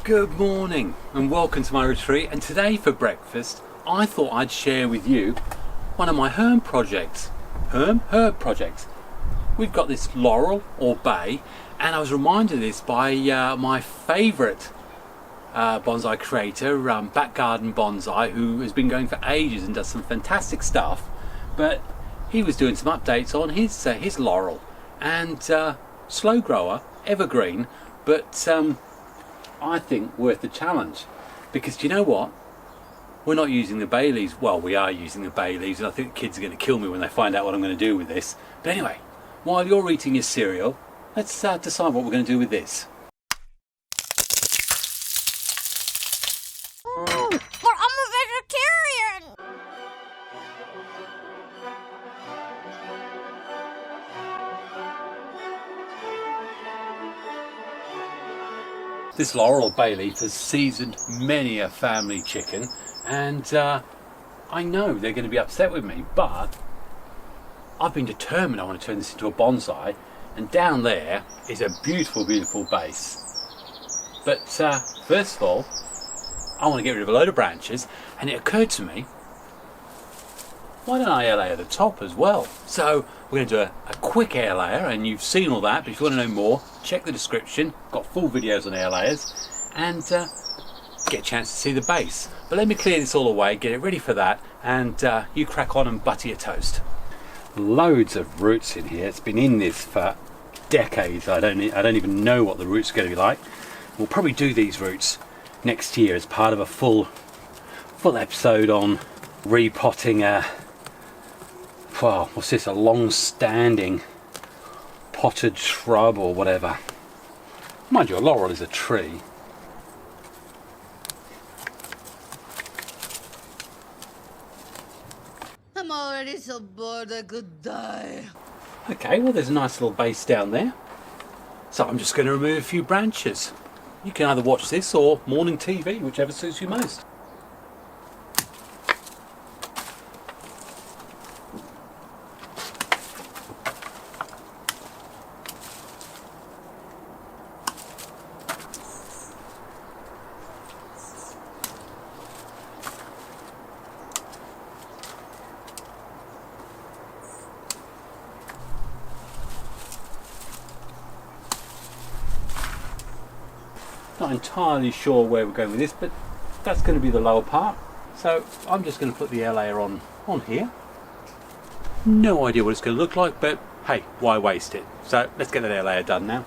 Good morning and welcome to my retreat, and today for breakfast I thought I'd share with you one of my herb projects. We've got this laurel or bay, and I was reminded of this by my favourite bonsai creator, Back Garden Bonsai, who has been going for ages and does some fantastic stuff. But he was doing some updates on his laurel, and slow grower, evergreen, but I think worth the challenge, because do you know what? We're not using the bay leaves. Well, we are using the bay leaves, and I think the kids are going to kill me when they find out what I'm going to do with this. But anyway, while you're eating your cereal, let's decide what we're going to do with this. But I'm a vegetarian! This laurel bay leaf has seasoned many a family chicken, and I know they're going to be upset with me, but I've been determined I want to turn this into a bonsai, and down there is a beautiful, beautiful base. But first of all, I want to get rid of a load of branches, and it occurred to me, why don't I airlayer the top as well? So we're going to do a quick airlayer, and you've seen all that, but if you want to know more, check the description. Got full videos on airlayers, and get a chance to see the base. But let me clear this all away, get it ready for that, and you crack on and butter your toast. Loads of roots in here. It's been in this for decades. I don't even know what the roots are going to be like. We'll probably do these roots next year as part of a full episode on repotting what's this, a long-standing potted shrub or whatever. Mind you, a laurel is a tree. I'm already so bored I could die. Okay, well there's a nice little base down there. So I'm just going to remove a few branches. You can either watch this or morning TV, whichever suits you most. Not entirely sure where we're going with this, but that's going to be the lower part. So I'm just going to put the air layer on here. No idea what it's going to look like, but hey, why waste it? So let's get that air layer done now.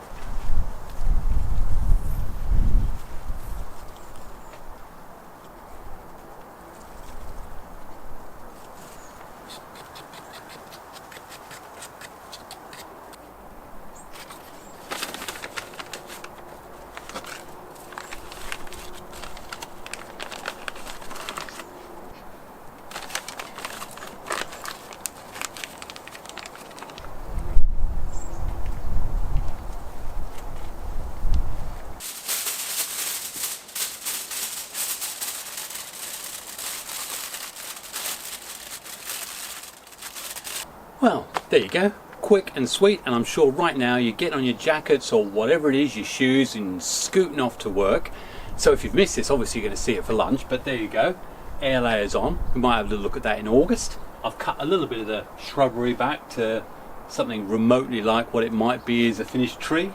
Well, there you go, quick and sweet, and I'm sure right now you're getting on your jackets or whatever it is, your shoes, and scooting off to work. So if you've missed this, obviously you're going to see it for lunch, but there you go, air layers on. We might have a little look at that in August. I've cut a little bit of the shrubbery back to something remotely like what it might be as a finished tree.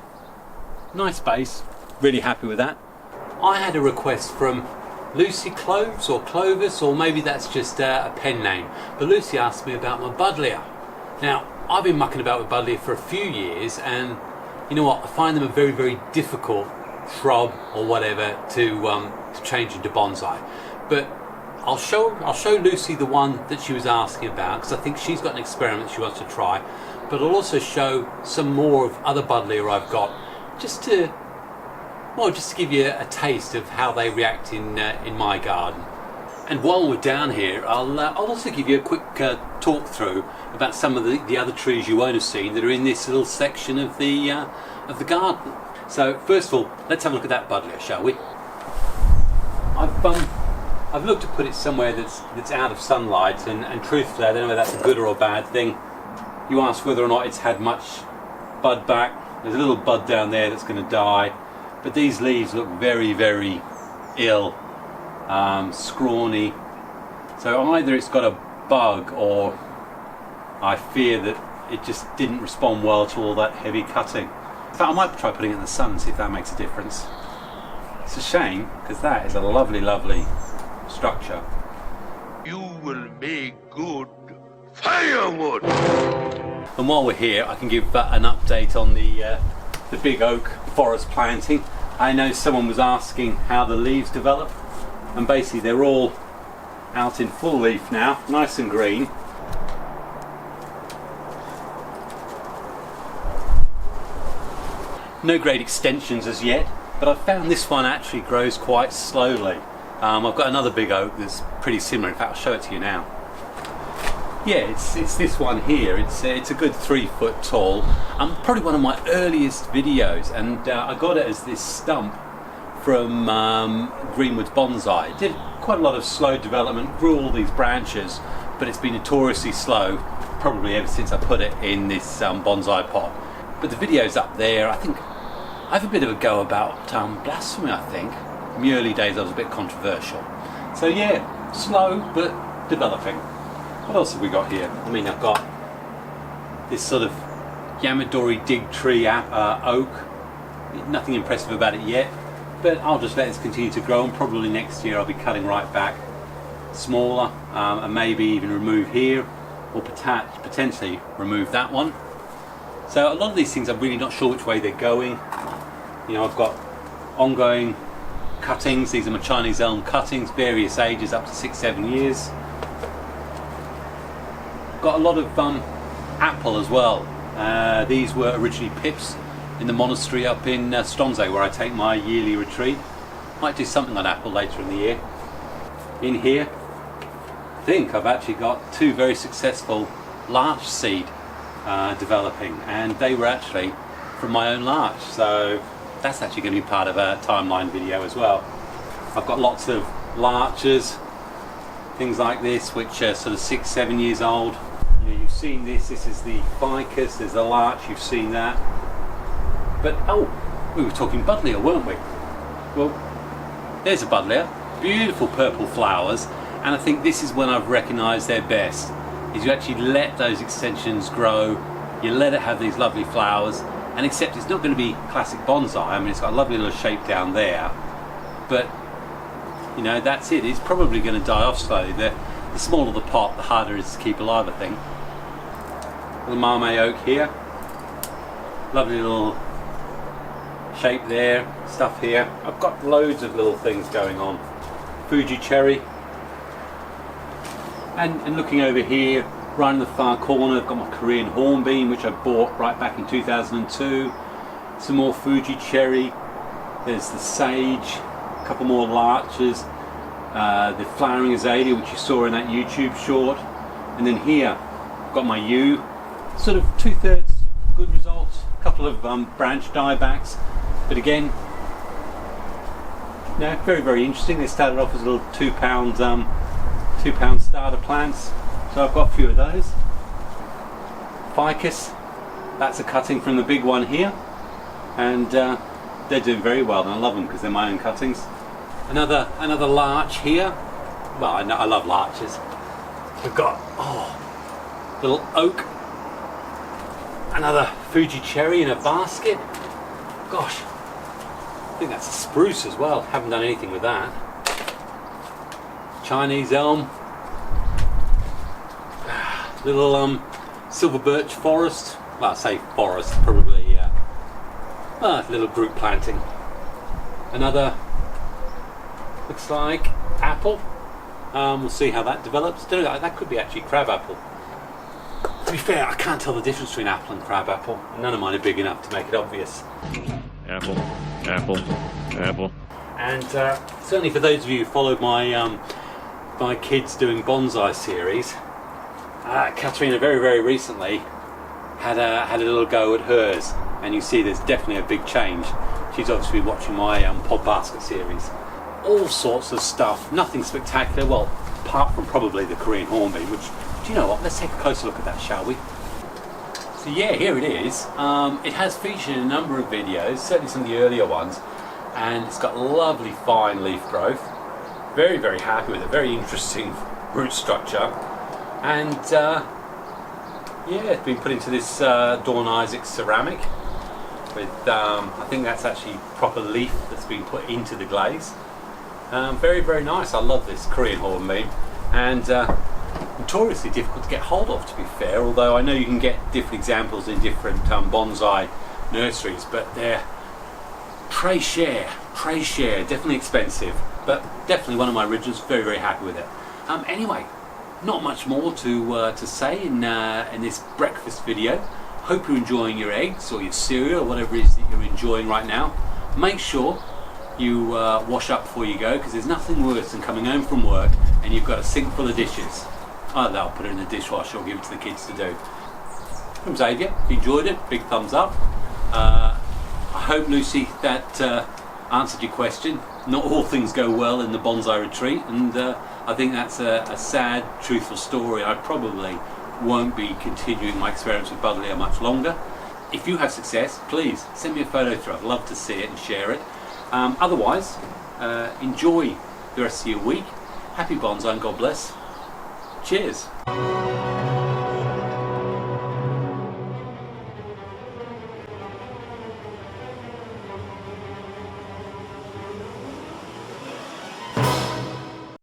Nice base, really happy with that. I had a request from Lucy Cloves or Clovis, or maybe that's just a pen name, but Lucy asked me about my Buddleia. Now, I've been mucking about with Buddleia for a few years, and you know what, I find them a very, very difficult shrub or whatever to change into bonsai. But I'll show Lucy the one that she was asking about, because I think she's got an experiment she wants to try. But I'll also show some more of other Buddleia I've got, just to give you a taste of how they react in my garden. And while we're down here, I'll also give you a quick talk through about some of the other trees you won't have seen that are in this little section of the garden. So first of all, let's have a look at that Buddleia, shall we? I've looked to put it somewhere that's out of sunlight, and truthfully, I don't know whether that's a good or a bad thing. You asked whether or not it's had much bud back. There's a little bud down there that's going to die. but these leaves look very, very ill, scrawny. So either it's got a bug, or I fear that it just didn't respond well to all that heavy cutting. In fact, I might try putting it in the sun and see if that makes a difference. It's a shame, because that is a lovely, lovely structure. You will make good firewood. And while we're here, I can give an update on the big oak forest planting. I know someone was asking how the leaves develop, and basically they're all out in full leaf now, nice and green. No great extensions as yet, but I've found this one actually grows quite slowly. I've got another big oak that's pretty similar. In fact, I'll show it to you now. Yeah, it's this one here. It's a good 3 foot tall. Probably one of my earliest videos, and I got it as this stump from Greenwood's Bonsai. It did quite a lot of slow development, grew all these branches, but it's been notoriously slow, probably ever since I put it in this bonsai pot. But the video's up there. I think I have a bit of a go about blasphemy, I think. In the early days I was a bit controversial. So yeah, slow but developing. What else have we got here? I mean, I've got this sort of Yamadori dig tree oak. Nothing impressive about it yet, but I'll just let this continue to grow, and probably next year I'll be cutting right back smaller, and maybe even remove here, or potentially remove that one. So a lot of these things I'm really not sure which way they're going. You know, I've got ongoing cuttings. These are my Chinese elm cuttings, various ages up to 6-7 years. Got a lot of apple as well. These were originally pips in the monastery up in Stronsay, where I take my yearly retreat. Might do something on apple later in the year. In here, I think I've actually got 2 very successful larch seed developing, and they were actually from my own larch, so that's actually going to be part of a timeline video as well. I've got lots of larches, things like this, which are sort of 6-7 years old. You know, you've seen this is the ficus, there's the larch, you've seen that. But oh, we were talking Buddleia, weren't we? Well, there's a Buddleia, beautiful purple flowers, and I think this is when I've recognised their best, is you actually let those extensions grow, you let it have these lovely flowers, and except it's not going to be classic bonsai. I mean, it's got a lovely little shape down there, but you know, that's it. It's probably going to die off slowly. The smaller the pot, the harder it is to keep alive, I think. Little Marmay oak here, lovely little shape there, stuff here. I've got loads of little things going on. Fuji cherry, and looking over here, right in the far corner, I've got my Korean Hornbeam, which I bought right back in 2002. Some more Fuji cherry. There's the sage, a couple more larches, the flowering azalea, which you saw in that YouTube short, and then here I've got my yew. Sort of 2/3 good results. A couple of branch diebacks, but again, no, very, very interesting. They started off as little 2 pound starter plants. So I've got a few of those. Ficus, that's a cutting from the big one here, and they're doing very well, and I love them because they're my own cuttings. Another larch here. Well, I love larches. We've got little oak, another Fuji cherry in a basket. Gosh, I think that's a spruce as well. Haven't done anything with that. Chinese elm. Little silver birch forest. Well, I say forest, probably little group planting. Another, looks like apple. We'll see how that develops. Don't know, that could be actually crab apple. To be fair, I can't tell the difference between apple and crab apple. None of mine are big enough to make it obvious. Apple, apple, apple. And certainly for those of you who followed my my kids doing bonsai series, Katerina very, very recently had a little go at hers, and you see there's definitely a big change. She's obviously watching my pod basket series. All sorts of stuff, nothing spectacular, well, apart from probably the Korean Hornbeam, which, do you know what, let's take a closer look at that, shall we? So yeah, here it is. It has featured in a number of videos, certainly some of the earlier ones, and it's got lovely fine leaf growth. Very, very happy with it. Very interesting root structure, and yeah, it's been put into this Dawn Isaac ceramic with I think that's actually proper leaf that's been put into the glaze. Very, very nice. I love this Korean Hornbeam, and notoriously difficult to get hold of, to be fair, although I know you can get different examples in different bonsai nurseries, but they're très cher, definitely expensive, but definitely one of my originals. Very, very happy with it. Anyway, not much more to say in this breakfast video. Hope you're enjoying your eggs or your cereal or whatever it is that you're enjoying right now. Make sure you wash up before you go, because there's nothing worse than coming home from work and you've got a sink full of dishes. I'll put it in the dishwasher or give it to the kids to do. From Xavier, if you enjoyed it, big thumbs up. I hope, Lucy, that answered your question. Not all things go well in the bonsai retreat, and I think that's a sad, truthful story. I probably won't be continuing my experiments with Buddleia much longer. If you have success, please send me a photo through. I'd love to see it and share it. Otherwise, enjoy the rest of your week. Happy bonsai and God bless. Cheers.